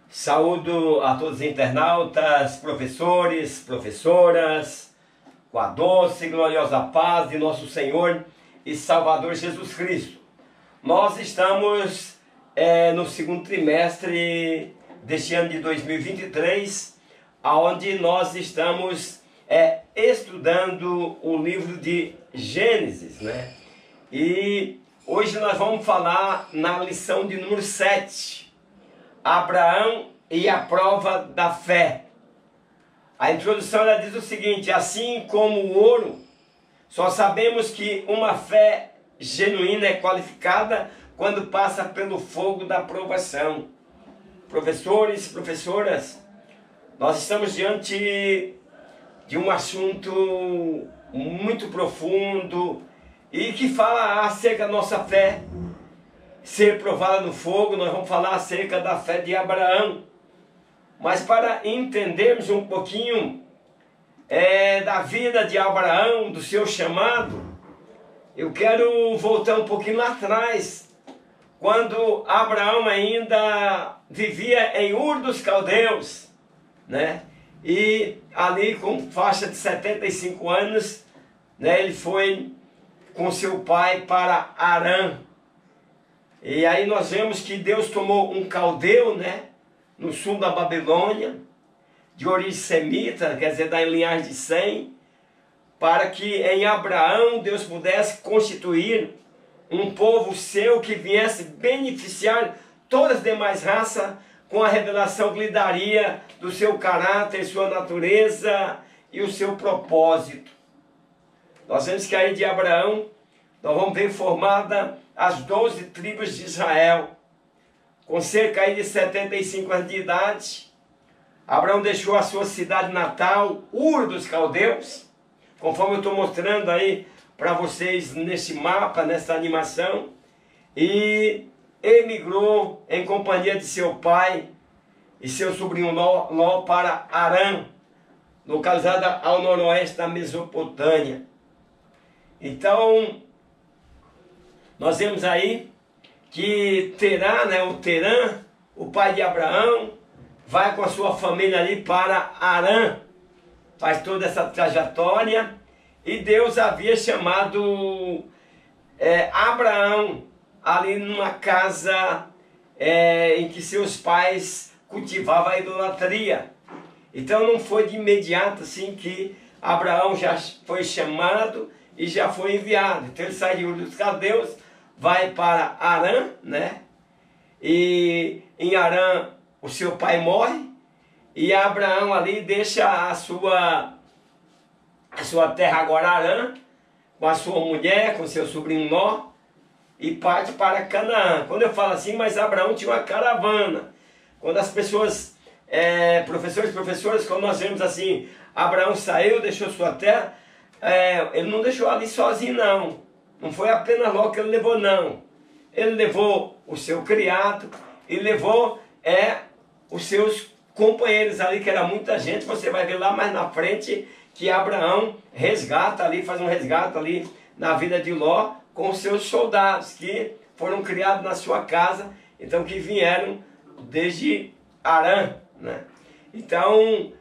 Saúdo a todos os internautas, professores, professoras, com a doce e gloriosa paz de nosso Senhor e Salvador Jesus Cristo. Nós estamos no segundo trimestre deste ano de 2023, onde nós estamos estudando o livro de Gênesis, né? E hoje nós vamos falar na lição de número 7. Abraão e a prova da fé. A introdução ela diz o seguinte: assim como o ouro, só sabemos que uma fé genuína é qualificada quando passa pelo fogo da provação. Professores, professoras, nós estamos diante de um assunto muito profundo e que fala acerca da nossa fé ser provada no fogo. Nós vamos falar acerca da fé de Abraão. Mas para entendermos um pouquinho da vida de Abraão, do seu chamado, eu quero voltar um pouquinho lá atrás, quando Abraão ainda vivia em Ur dos Caldeus, né? E ali com faixa de 75 anos, né, ele foi com seu pai para Harã. E aí nós vemos que Deus tomou um caldeu, né, no sul da Babilônia, de origem semita, quer dizer, da linhagem de Sem, para que em Abraão Deus pudesse constituir um povo seu que viesse beneficiar todas as demais raças com a revelação que lhe daria do seu caráter, sua natureza e o seu propósito. Nós vemos que aí de Abraão nós vamos ver formada as 12 tribos de Israel. Com cerca aí de 75 anos de idade, Abraão deixou a sua cidade natal, Ur dos Caldeus, conforme eu estou mostrando aí para vocês nesse mapa, nessa animação, e emigrou em companhia de seu pai e seu sobrinho Ló para Harã, localizada ao noroeste da Mesopotâmia. Então, nós vemos aí que Terã, né, o Terã, o pai de Abraão, vai com a sua família ali para Harã, faz toda essa trajetória, e Deus havia chamado Abraão ali numa casa em que seus pais cultivavam a idolatria. Então não foi de imediato assim que Abraão já foi chamado e já foi enviado. Então ele sai de Ur dos Caldeus, vai para Harã, né? E em Harã o seu pai morre, e Abraão ali deixa a sua terra agora Harã, com a sua mulher, com seu sobrinho Ló, e parte para Canaã. Quando eu falo assim, mas Abraão tinha uma caravana. Quando as pessoas, professores e professoras, quando nós vemos assim, Abraão saiu, deixou sua terra, ele não deixou ali sozinho não. Não foi apenas Ló que ele levou, não. Ele levou o seu criado e levou os seus companheiros ali, que era muita gente. Você vai ver lá mais na frente que Abraão resgata ali, faz um resgate ali na vida de Ló com os seus soldados que foram criados na sua casa, então que vieram desde Harã, né? Então,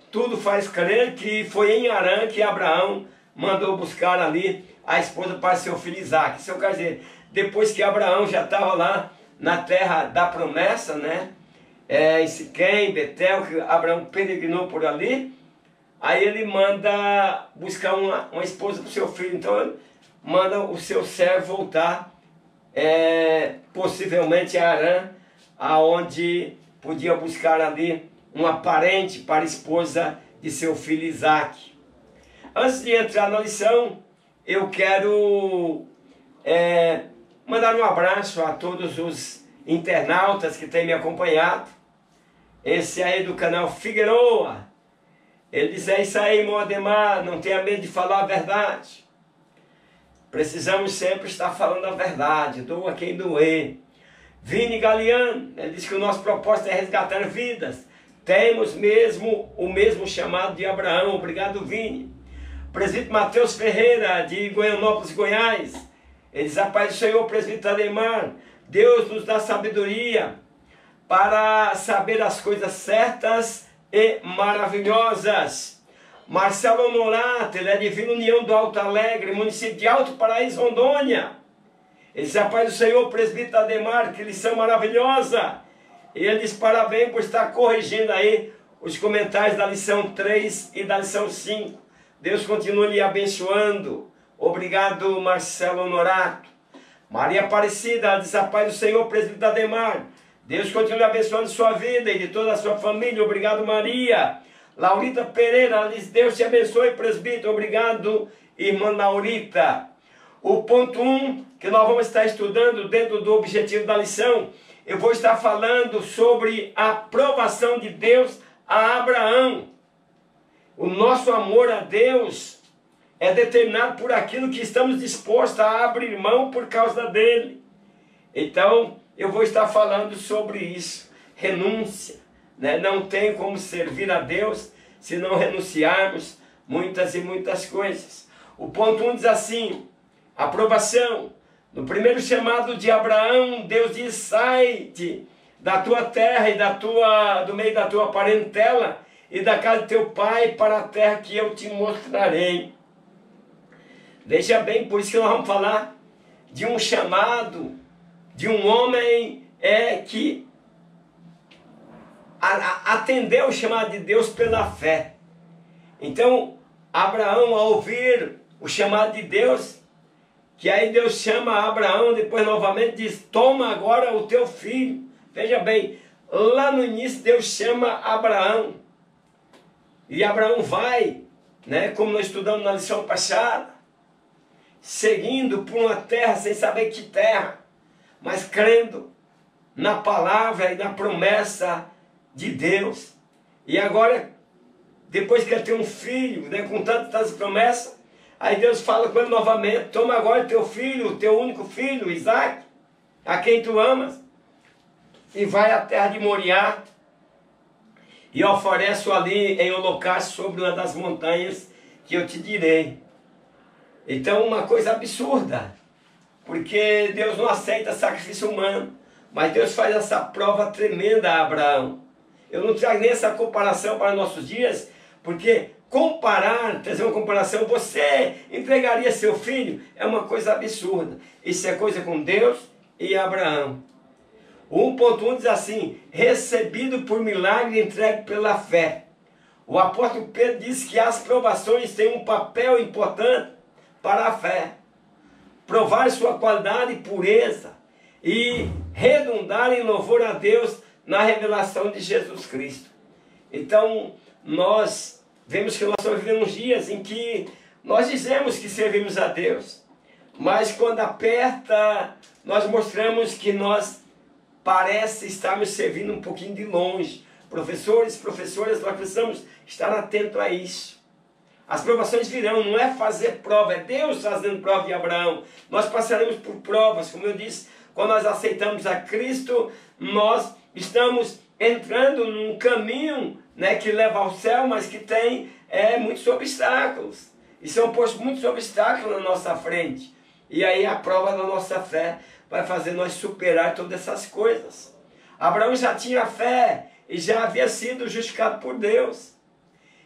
tudo faz crer que foi em Harã que Abraão mandou buscar ali a esposa para seu filho Isaque. Isso quer dizer, depois que Abraão já estava lá na terra da promessa, né? Em Siquém, Betel, que Abraão peregrinou por ali, aí ele manda buscar uma esposa para o seu filho. Então ele manda o seu servo voltar, possivelmente a Harã, aonde podia buscar ali uma parente para a esposa de seu filho Isaque. Antes de entrar na lição, eu quero mandar um abraço a todos os internautas que têm me acompanhado. Esse aí do canal Figueroa, ele diz: é isso aí, irmão Ademar, não tenha medo de falar a verdade. Precisamos sempre estar falando a verdade, doa quem doer. Vini Galeano, ele diz que o nosso propósito é resgatar vidas. Temos o mesmo chamado de Abraão. Obrigado, Vini. Presbítero Mateus Ferreira, de Goianópolis, Goiás, ele diz: a paz do Senhor, presbítero Ademar, Deus nos dá sabedoria para saber as coisas certas e maravilhosas. Marcelo Honorato, ele é de Vila União do Alto Alegre, município de Alto Paraíso, Rondônia. Ele diz: a paz do Senhor, presbítero Ademar, que lição maravilhosa. E ele diz: parabéns por estar corrigindo aí os comentários da lição 3 e da lição 5. Deus continue lhe abençoando. Obrigado, Marcelo Honorato. Maria Aparecida, ela diz: a paz do Senhor, presbítero Ademar. Deus continue abençoando sua vida e de toda a sua família. Obrigado, Maria. Laurita Pereira, ela diz: Deus te abençoe, presbítero. Obrigado, irmã Laurita. O ponto 1 que nós vamos estar estudando dentro do objetivo da lição, eu vou estar falando sobre a aprovação de Deus a Abraão. O nosso amor a Deus é determinado por aquilo que estamos dispostos a abrir mão por causa dele. Então, eu vou estar falando sobre isso. Renúncia, né? Não tem como servir a Deus se não renunciarmos muitas e muitas coisas. O ponto 1 diz assim: aprovação. No primeiro chamado de Abraão, Deus diz: sai-te da tua terra e do meio da tua parentela e da casa de teu pai para a terra que eu te mostrarei. Veja bem, por isso que nós vamos falar de um chamado, de um homem que atendeu o chamado de Deus pela fé. Então, Abraão, ao ouvir o chamado de Deus, que aí Deus chama Abraão, depois novamente diz: toma agora o teu filho. Veja bem, lá no início Deus chama Abraão. E Abraão vai, né, como nós estudamos na lição passada, seguindo por uma terra sem saber que terra, mas crendo na palavra e na promessa de Deus. E agora, depois que ele tem um filho, né, com tantas promessas, aí Deus fala com ele novamente: toma agora teu filho, o teu único filho, Isaac, a quem tu amas, e vai à terra de Moriá, e oferece-o ali em holocausto sobre uma das montanhas que eu te direi. Então, uma coisa absurda, porque Deus não aceita sacrifício humano, mas Deus faz essa prova tremenda a Abraão. Eu não trago nem essa comparação para nossos dias, porque trazer uma comparação, você entregaria seu filho, é uma coisa absurda. Isso é coisa com Deus e Abraão. O 1.1 diz assim: recebido por milagre, entregue pela fé. O apóstolo Pedro diz que as provações têm um papel importante para a fé. Provar sua qualidade e pureza e redundar em louvor a Deus na revelação de Jesus Cristo. Então, nós vemos que nós estamos vivendo uns dias em que nós dizemos que servimos a Deus, mas quando aperta, nós mostramos que nós parece estarmos servindo um pouquinho de longe. Professores, professoras, nós precisamos estar atentos a isso. As provações virão, não é fazer prova, é Deus fazendo prova de Abraão. Nós passaremos por provas, como eu disse, quando nós aceitamos a Cristo, nós estamos entrando num caminho, né, que leva ao céu, mas que tem muitos obstáculos. E são postos muitos obstáculos na nossa frente. E aí a prova da nossa fé vai fazer nós superar todas essas coisas. Abraão já tinha fé e já havia sido justificado por Deus.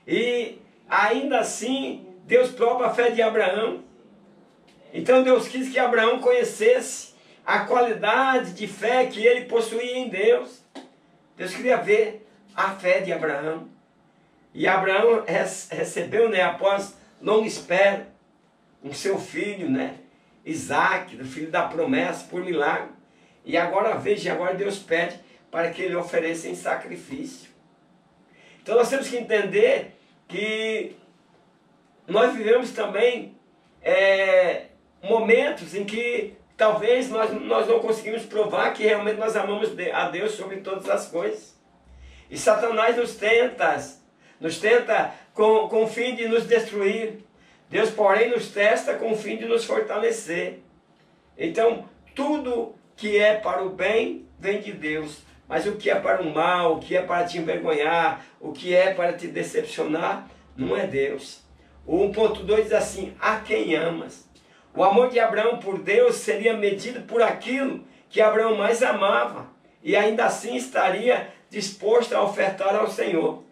E ainda assim, Deus prova a fé de Abraão. Então Deus quis que Abraão conhecesse a qualidade de fé que ele possuía em Deus. Deus queria ver a fé de Abraão. E Abraão recebeu, né, após longa espera, um seu filho, né, Isaac, o filho da promessa, por milagre. E agora veja, agora Deus pede para que ele ofereça em sacrifício. Então nós temos que entender que nós vivemos também momentos em que talvez nós não conseguimos provar que realmente nós amamos a Deus sobre todas as coisas. E Satanás nos tenta com o fim de nos destruir. Deus, porém, nos testa com o fim de nos fortalecer. Então, tudo que é para o bem vem de Deus. Mas o que é para o mal, o que é para te envergonhar, o que é para te decepcionar, não é Deus. O 1.2 diz assim: a quem amas. O amor de Abraão por Deus seria medido por aquilo que Abraão mais amava. e ainda assim estaria disposto a ofertar ao Senhor.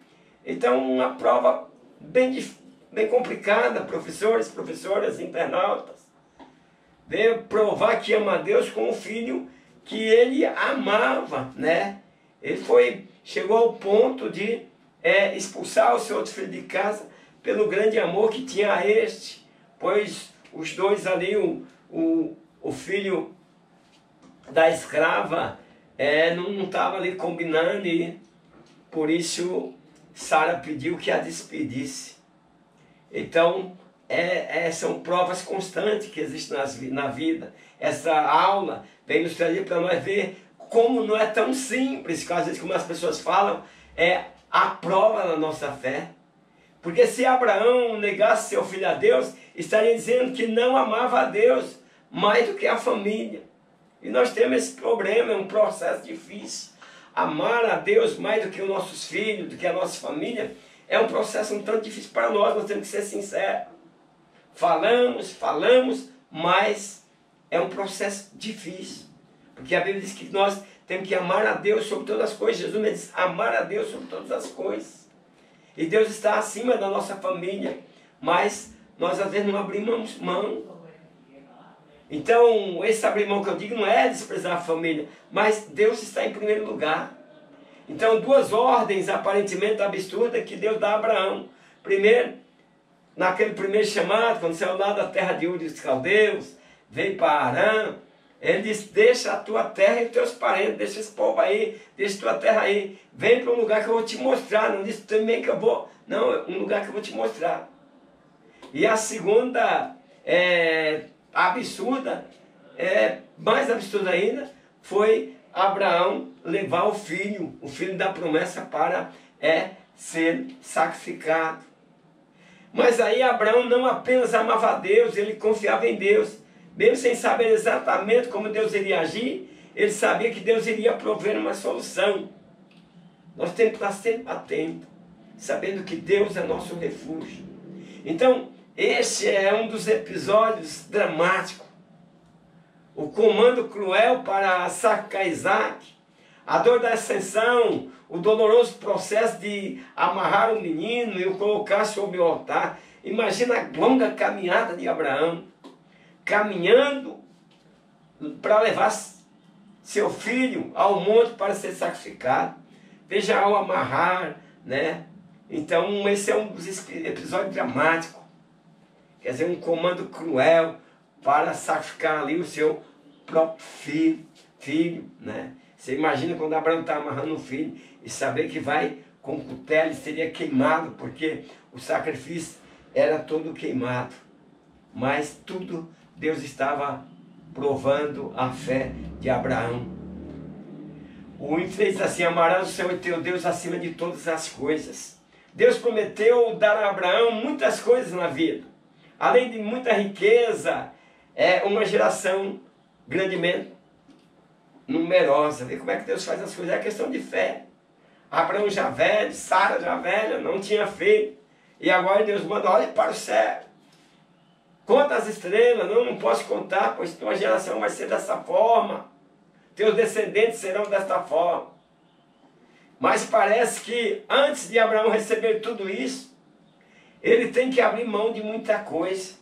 Então, uma prova bem complicada, professores, professoras, internautas. Veio provar que ama a Deus com o filho que ele amava, né? Chegou ao ponto de expulsar o seu outro filho de casa pelo grande amor que tinha a este, pois os dois ali, o filho da escrava, não estava ali combinando, e por isso Sara pediu que a despedisse. Então, são provas constantes que existem na vida. Essa aula vem nos trazer para nós ver como não é tão simples, que às vezes, como as pessoas falam, a prova da nossa fé. Porque se Abraão negasse seu filho a Deus, estaria dizendo que não amava a Deus mais do que a família. E nós temos esse problema, é um processo difícil. Amar a Deus mais do que os nossos filhos, do que a nossa família, é um processo um tanto difícil para nós temos que ser sinceros. Falamos, mas é um processo difícil. Porque a Bíblia diz que nós temos que amar a Deus sobre todas as coisas. Jesus me diz, amar a Deus sobre todas as coisas. E Deus está acima da nossa família, mas nós às vezes não abrimos mão. Então, esse abrir mão que eu digo não é desprezar a família, mas Deus está em primeiro lugar. Então, duas ordens aparentemente absurdas que Deus dá a Abraão. Primeiro, naquele primeiro chamado, quando saiu lá da terra de Ur dos Caldeus, veio para Arã, ele disse, deixa a tua terra e os teus parentes, deixa esse povo aí, deixa a tua terra aí, vem para um lugar que eu vou te mostrar. Não disse também que eu vou, não, um lugar que eu vou te mostrar. E a segunda absurda, mais absurda ainda, foi Abraão levar o filho da promessa para ser sacrificado. Mas aí Abraão não apenas amava a Deus, ele confiava em Deus. Mesmo sem saber exatamente como Deus iria agir, ele sabia que Deus iria prover uma solução. Nós temos que estar sempre atentos, sabendo que Deus é nosso refúgio. Então, esse é um dos episódios dramáticos. O comando cruel para sacrificar Isaac, a dor da ascensão, o doloroso processo de amarrar o menino e o colocar sobre o altar. Imagina a longa caminhada de Abraão, caminhando para levar seu filho ao monte para ser sacrificado. Veja ao amarrar, né? Então esse é um dos episódios dramáticos. Quer dizer, um comando cruel para sacrificar ali o seu próprio filho, né? Você imagina quando Abraão está amarrando um filho e saber que vai com o cutelo e seria queimado, porque o sacrifício era todo queimado. Mas tudo Deus estava provando a fé de Abraão. O infeliz diz assim, amarás o Senhor teu Deus acima de todas as coisas. Deus prometeu dar a Abraão muitas coisas na vida. Além de muita riqueza, uma geração grandemente numerosa. Vê como é que Deus faz as coisas, é questão de fé. Abraão já velho, Sara já velha, não tinha filho. E agora Deus manda, olhe para o céu. Conta as estrelas, não posso contar, pois tua geração vai ser dessa forma. Teus descendentes serão desta forma. Mas parece que antes de Abraão receber tudo isso, ele tem que abrir mão de muita coisa.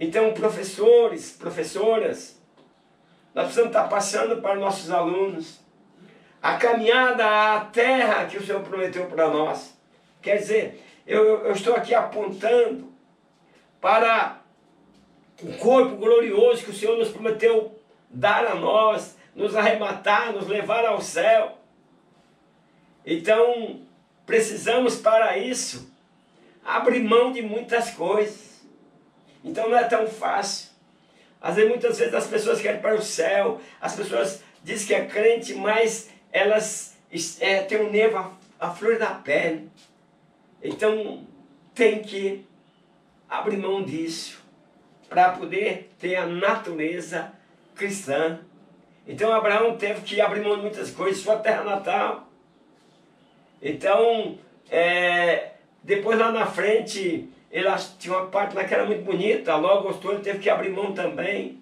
Então, professores, professoras, nós precisamos estar passando para nossos alunos a caminhada à terra que o Senhor prometeu para nós. Quer dizer, eu estou aqui apontando para o corpo glorioso que o Senhor nos prometeu dar a nós, nos arrematar, nos levar ao céu. Então, precisamos para isso abrir mão de muitas coisas. Então não é tão fácil. Muitas vezes as pessoas querem ir para o céu, as pessoas dizem que é crente, mas elas têm um nervo à flor da pele. Então tem que abrir mão disso para poder ter a natureza cristã. Então Abraão teve que abrir mão de muitas coisas, sua terra natal. Então, depois lá na frente, ele tinha uma parte lá que era muito bonita, logo gostou, ele teve que abrir mão também.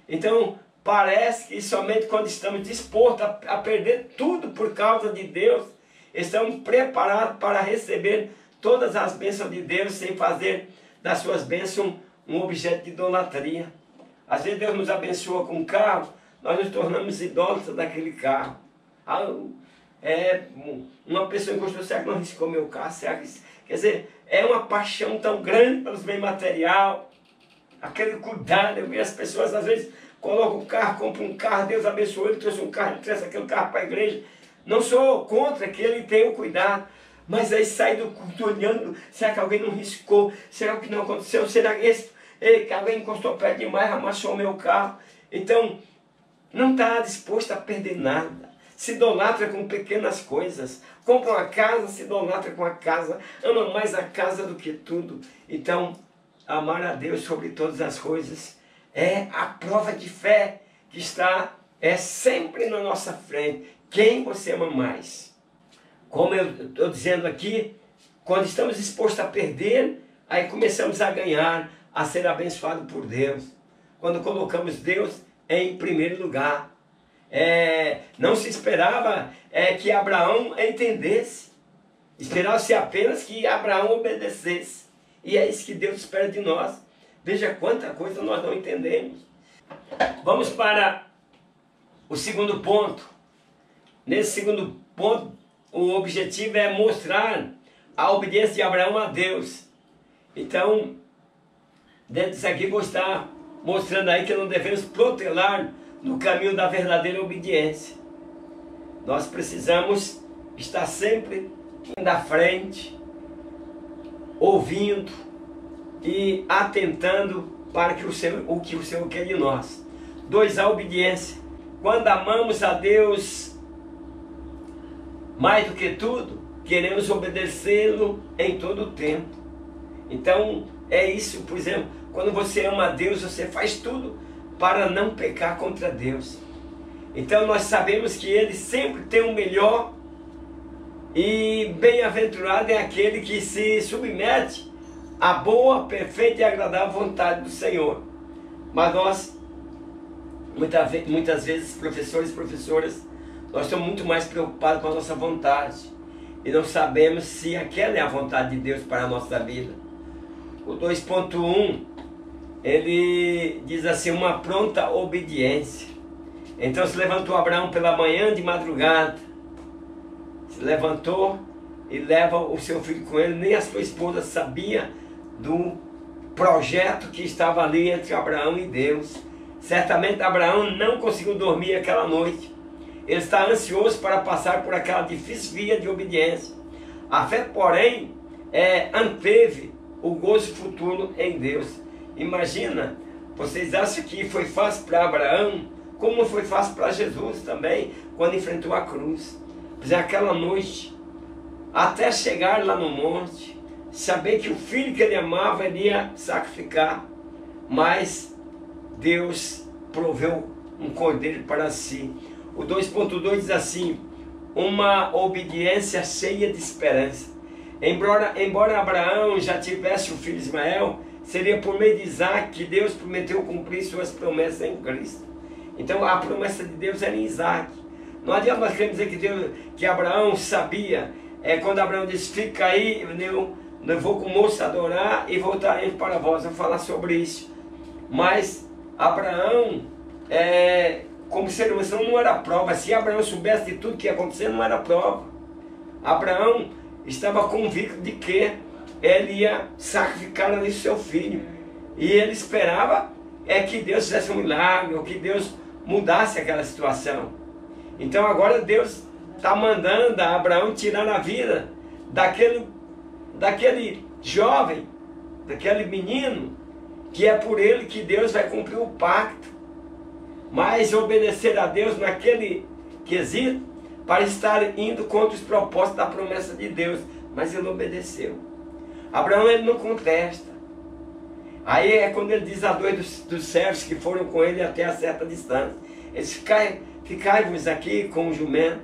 Então, parece que somente quando estamos dispostos a perder tudo por causa de Deus, estamos preparados para receber todas as bênçãos de Deus sem fazer das suas bênçãos um objeto de idolatria. Às vezes Deus nos abençoa com um carro, nós nos tornamos idólatras daquele carro. Uma pessoa encostou, será que não riscou meu carro? Quer dizer, é uma paixão tão grande pelos bens material, aquele cuidado. Eu vi as pessoas às vezes colocam o carro, compram um carro, Deus abençoou, ele trouxe um carro, ele trouxe aquele carro para a igreja. Não sou contra que ele tenha o cuidado, mas aí sai do culto olhando, será que alguém não riscou? Será que não aconteceu? Será que alguém encostou perto demais, amassou o meu carro? Então, não está disposto a perder nada. Se idolatra com pequenas coisas. Compra uma casa, se idolatra com a casa. Ama mais a casa do que tudo. Então, amar a Deus sobre todas as coisas é a prova de fé que está sempre na nossa frente. Quem você ama mais? Como eu estou dizendo aqui, quando estamos dispostos a perder, aí começamos a ganhar, a ser abençoado por Deus. Quando colocamos Deus em primeiro lugar. Não se esperava que Abraão entendesse. Esperava-se apenas que Abraão obedecesse. E é isso que Deus espera de nós. Veja quanta coisa nós não entendemos. Vamos para o segundo ponto. Nesse segundo ponto, o objetivo é mostrar a obediência de Abraão a Deus. Então, dentro disso aqui, vou estar mostrando aí que não devemos protelar no caminho da verdadeira obediência. Nós precisamos estar sempre indo à frente, ouvindo e atentando para o que o Senhor quer de nós. 2. A obediência. Quando amamos a Deus mais do que tudo, queremos obedecê-lo em todo o tempo. Então, é isso, por exemplo, quando você ama a Deus, você faz tudo para não pecar contra Deus. Então nós sabemos que Ele sempre tem o melhor, e bem-aventurado é aquele que se submete à boa, perfeita e agradável vontade do Senhor. Mas nós, muitas vezes, professores e professoras, nós estamos muito mais preocupados com a nossa vontade e não sabemos se aquela é a vontade de Deus para a nossa vida. O 2.1 ele diz assim: uma pronta obediência. Então se levantou Abraão pela manhã de madrugada, se levantou e leva o seu filho com ele. Nem a sua esposa sabia do projeto que estava ali entre Abraão e Deus. Certamente Abraão não conseguiu dormir aquela noite. Ele está ansioso para passar por aquela difícil via de obediência. A fé, porém, anteve o gozo futuro em Deus. Imagina, vocês acham que foi fácil para Abraão, como foi fácil para Jesus também, quando enfrentou a cruz. Pois aquela noite, até chegar lá no monte, saber que o filho que ele amava ele ia sacrificar, mas Deus proveu um cordeiro para si. O 2.2 diz assim: uma obediência cheia de esperança. Embora Abraão já tivesse o filho Ismael, seria por meio de Isaac que Deus prometeu cumprir suas promessas em Cristo. Então a promessa de Deus era em Isaac. Não adianta nós queremos dizer que Abraão sabia. Quando Abraão disse: fica aí, eu vou com o moço adorar e voltarei para vós. Eu vou falar sobre isso. Mas Abraão, como ser humano, não era prova. Se Abraão soubesse de tudo que ia acontecer, não era prova. Abraão estava convicto de que ele ia sacrificar ali seu filho. E ele esperava que Deus fizesse um milagre, ou que Deus mudasse aquela situação. Então agora Deus está mandando a Abraão tirar a vida daquele jovem, daquele menino, que é por ele que Deus vai cumprir o pacto. Mas obedecer a Deus naquele quesito, para estar indo contra os propósitos da promessa de Deus. Mas ele obedeceu. Abraão ele não contesta. Aí é quando ele diz a dois dos servos que foram com ele até a certa distância: eles ficai-vos aqui com o jumento,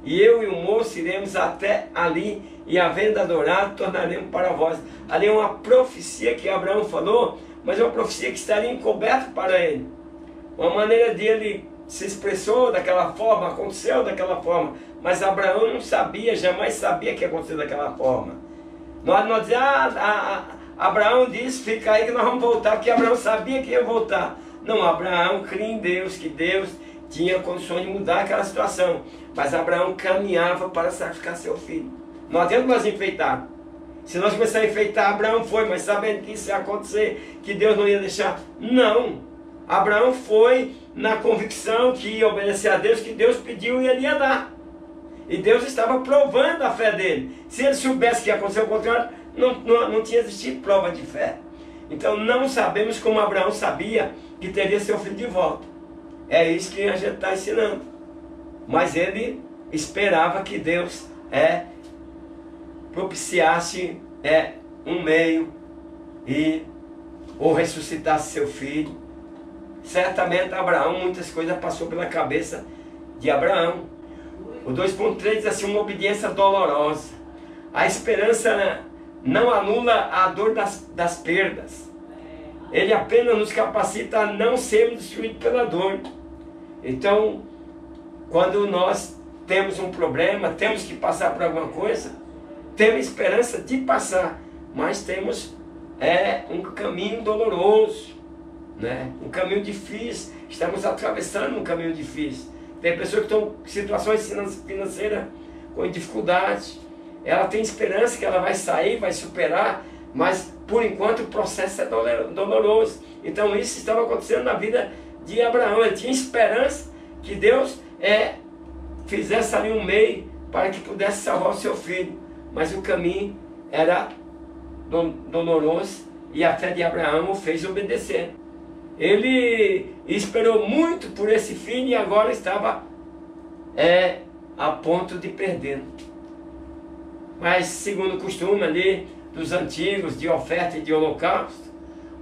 e eu e o moço iremos até ali, e havendo adorado, tornaremos para vós. Ali é uma profecia que Abraão falou, mas é uma profecia que estaria encoberta para ele. uma maneira de ele se expressou daquela forma, aconteceu daquela forma, mas Abraão não sabia, jamais sabia que ia acontecer daquela forma. Nós dizemos, Abraão disse, fica aí que nós vamos voltar, porque Abraão sabia que ia voltar. Não, Abraão cria em Deus, que Deus tinha condições de mudar aquela situação, mas Abraão caminhava para sacrificar seu filho. Não adianta nós enfeitar. Se nós começarmos a enfeitar, Abraão foi, mas sabendo que isso ia acontecer, que Deus não ia deixar. Não. Abraão foi na convicção que ia obedecer a Deus, que Deus pediu e ele ia dar. E Deus estava provando a fé dele. Se ele soubesse que ia acontecer o contrário, não tinha existido prova de fé. Então não sabemos como Abraão sabia que teria seu filho de volta. É isso que a gente está ensinando. Mas ele esperava que Deus propiciasse um meio ou ressuscitasse seu filho. Certamente Abraão, muitas coisas passou pela cabeça de Abraão. O 2.3 diz assim, uma obediência dolorosa. A esperança não anula a dor das perdas. Ele apenas nos capacita a não sermos destruídos pela dor. Então, quando nós temos um problema, temos que passar por alguma coisa, temos esperança de passar, mas temos um caminho doloroso, né? Um caminho difícil. Estamos atravessando um caminho difícil. Tem pessoas que estão em situações financeiras com dificuldade. Ela tem esperança que ela vai sair, vai superar, mas por enquanto o processo é doloroso. Então isso estava acontecendo na vida de Abraão. Ele tinha esperança que Deus fizesse ali um meio para que pudesse salvar o seu filho. Mas o caminho era doloroso e a fé de Abraão o fez obedecer. Ele esperou muito por esse filho e agora estava a ponto de perder. Mas segundo o costume ali dos antigos, de oferta e de holocausto,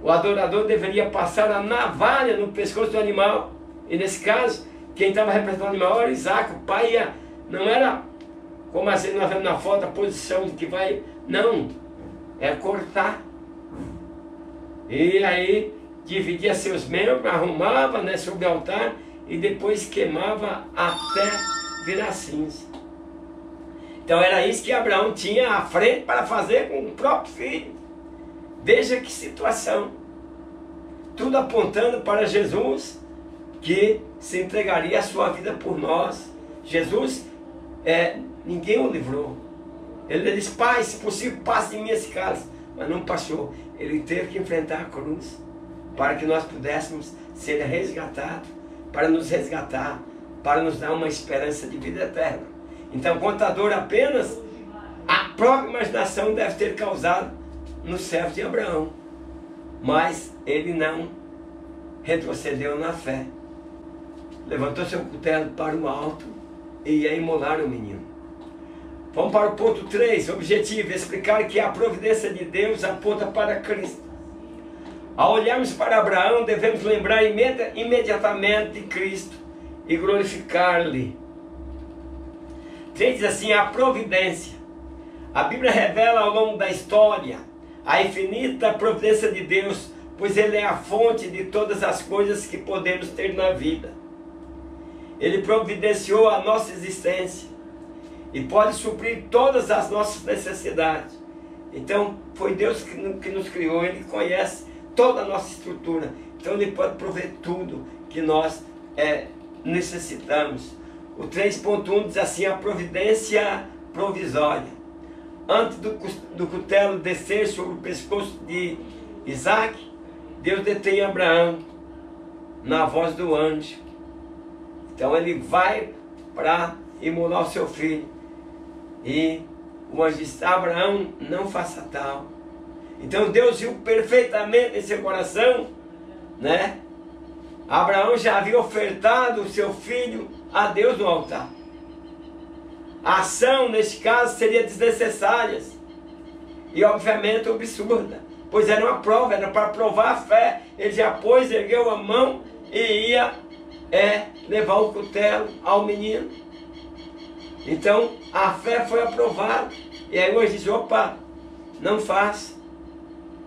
o adorador deveria passar a navalha no pescoço do animal. E nesse caso, quem estava representando o animal era Isaac. O pai não era, como assim nós vemos na foto, a posição de que vai... Não, é cortar. E aí dividia seus membros, arrumava, né, sobre o altar e depois queimava até virar cinza. Então era isso que Abraão tinha à frente para fazer com o próprio filho. Veja que situação. Tudo apontando para Jesus, que se entregaria a sua vida por nós. Jesus, ninguém o livrou. Ele disse, Pai, se possível, passe de mim esse cálice. Mas não passou. Ele teve que enfrentar a cruz para que nós pudéssemos ser resgatados, para nos resgatar, para nos dar uma esperança de vida eterna. Então, quanto à dor apenas, a própria imaginação deve ter causado nos servos de Abraão. Mas ele não retrocedeu na fé. Levantou seu cutelo para o alto e ia imolar o menino. Vamos para o ponto 3, objetivo, explicar que a providência de Deus aponta para Cristo. Ao olharmos para Abraão, devemos lembrar imediatamente de Cristo e glorificar-lhe. 3 diz assim, a providência. A Bíblia revela ao longo da história a infinita providência de Deus, pois Ele é a fonte de todas as coisas que podemos ter na vida. Ele providenciou a nossa existência e pode suprir todas as nossas necessidades. Então, foi Deus que nos criou, Ele conhece toda a nossa estrutura. Então, Ele pode prover tudo que nós necessitamos. O 3.1 diz assim, a providência provisória. Antes do cutelo descer sobre o pescoço de Isaac, Deus detém Abraão na voz do anjo. Então ele vai para imolar o seu filho. E o anjo diz, Abraão, não faça tal. Então Deus viu perfeitamente em seu coração, né? Abraão já havia ofertado o seu filho a Deus no altar. A ação, neste caso, seria desnecessária e obviamente absurda, pois era uma prova, era para provar a fé. Ele já pôs, ergueu a mão e ia levar o cutelo ao menino. Então a fé foi aprovada. E aí hoje diz, opa, não faça.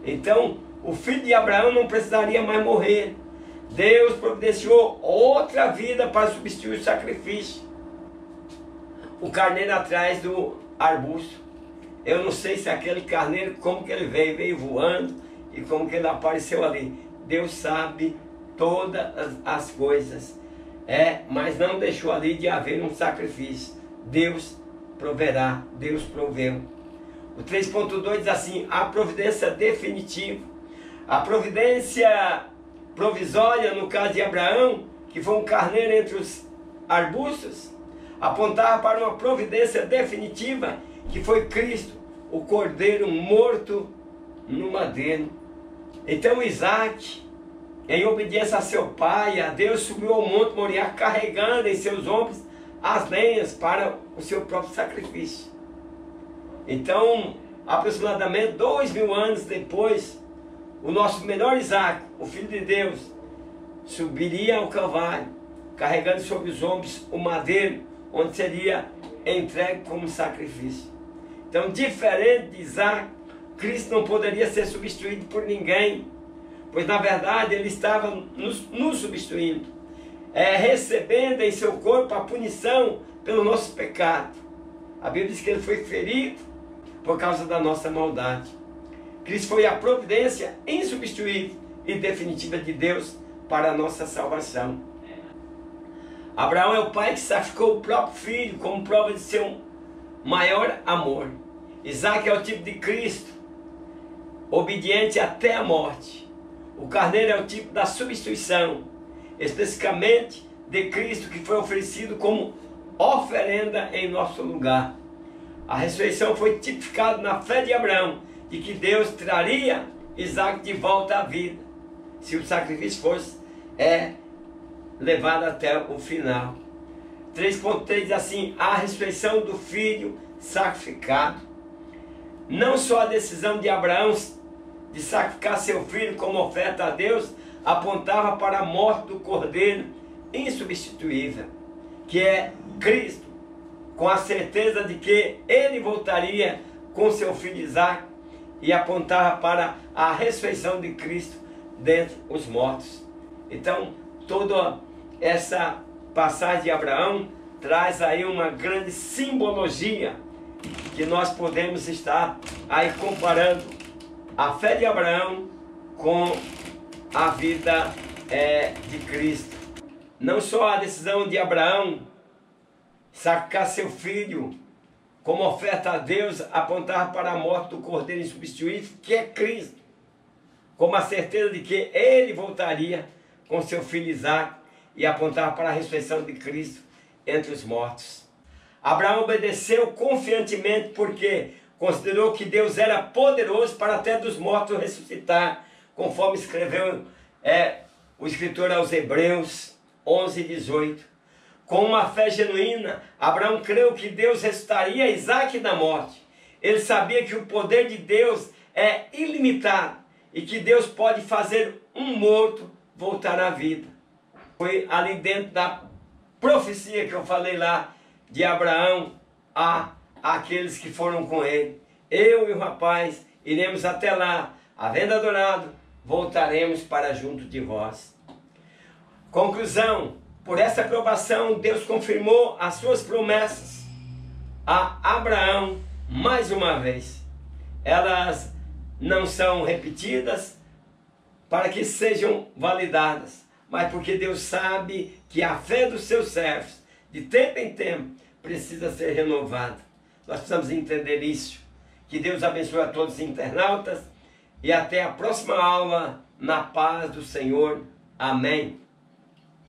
Então o filho de Abraão não precisaria mais morrer. Deus providenciou outra vida para substituir o sacrifício. O carneiro atrás do arbusto. Eu não sei se aquele carneiro, como que ele veio voando e como que ele apareceu ali. Deus sabe todas as coisas. Mas não deixou ali de haver um sacrifício. Deus proverá, Deus proveu. O 3.2 diz assim: a providência definitiva. A providência provisória, no caso de Abraão, que foi um carneiro entre os arbustos, apontava para uma providência definitiva, que foi Cristo, o cordeiro morto no madeiro. Então Isaac, em obediência a seu pai, a Deus, subiu ao monte Moriá, carregando em seus ombros as lenhas para o seu próprio sacrifício. Então, aproximadamente 2000 anos depois, o nosso melhor Isaac, o Filho de Deus, subiria ao Calvário, carregando sobre os ombros o madeiro, onde seria entregue como sacrifício. Então, diferente de Isaac, Cristo não poderia ser substituído por ninguém, pois na verdade ele estava nos substituindo, recebendo em seu corpo a punição pelo nosso pecado. A Bíblia diz que ele foi ferido por causa da nossa maldade. Cristo foi a providência insubstituível e definitiva de Deus para a nossa salvação. Abraão é o pai que sacrificou o próprio filho como prova de seu maior amor. Isaac é o tipo de Cristo, obediente até a morte. O carneiro é o tipo da substituição, especificamente de Cristo, que foi oferecido como oferenda em nosso lugar. A ressurreição foi tipificada na fé de Abraão, de que Deus traria Isaac de volta à vida, se o sacrifício fosse levado até o final. 3.3 diz assim: a ressurreição do filho sacrificado. Não só a decisão de Abraão de sacrificar seu filho como oferta a Deus apontava para a morte do cordeiro insubstituível, que é Cristo, com a certeza de que ele voltaria com seu filho Isaac, e apontava para a ressurreição de Cristo dentre os mortos. Então, toda essa passagem de Abraão traz aí uma grande simbologia, que nós podemos estar aí comparando a fé de Abraão com a vida de Cristo. Não só a decisão de Abraão sacrificar seu filho como oferta a Deus apontava para a morte do cordeiro insubstituível, que é Cristo, como a certeza de que ele voltaria com seu filho Isaac, e apontava para a ressurreição de Cristo entre os mortos. Abraão obedeceu confiantemente porque considerou que Deus era poderoso para até dos mortos ressuscitar, conforme escreveu o escritor aos Hebreus 11:18. Com uma fé genuína, Abraão creu que Deus ressuscitaria Isaac da morte. Ele sabia que o poder de Deus é ilimitado e que Deus pode fazer um morto voltar à vida. Foi ali dentro da profecia que eu falei lá de Abraão a aqueles que foram com ele. Eu e o rapaz iremos até lá, havendo adorado, voltaremos para junto de vós. Conclusão: por essa aprovação, Deus confirmou as suas promessas a Abraão mais uma vez. Elas não são repetidas para que sejam validadas, mas porque Deus sabe que a fé dos seus servos, de tempo em tempo, precisa ser renovada. Nós precisamos entender isso. Que Deus abençoe a todos os internautas e até a próxima aula, na paz do Senhor. Amém.